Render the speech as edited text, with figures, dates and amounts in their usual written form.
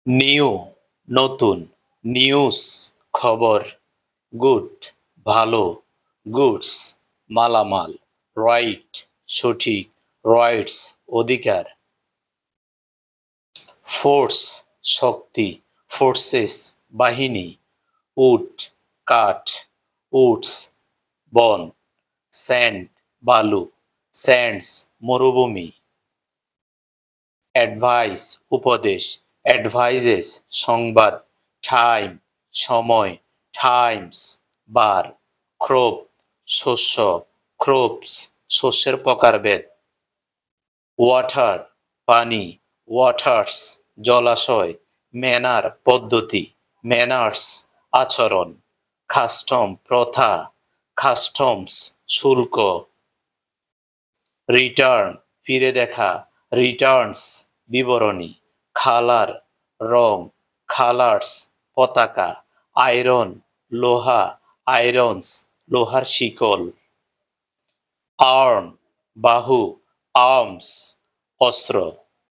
New নতুন, news খবর, good ভালো, গুডস মালামাল, রাইট সঠিক, রাইটস অধিকার, ফোর্স শক্তি, ফোর্সেস বাহিনী, উড কাঠ, উডস বন, স্যান্ড বালু, স্যান্ডস মরুভূমি, অ্যাডভাইস উপদেশ, অ্যাডভাইজেস সংবাদ, টাইম সময়, টাইমস বার, ক্রপ শস্য, ক্রপস শস্যের প্রকারভেদ, ওয়াটার পানি, ওয়াটার্স জলাশয়, ম্যানার পদ্ধতি, ম্যানার্স আচরণ, কাস্টম প্রথা, কাস্টমস শুল্ক, রিটার্ন ফিরে দেখা, রিটার্নস বিবরণী, কালার রং, কালার্স পতাকা, আয়রন লোহা, আয়রনস লোহার শিকল, আর্ম বাহু, আর্মস অস্ত্র।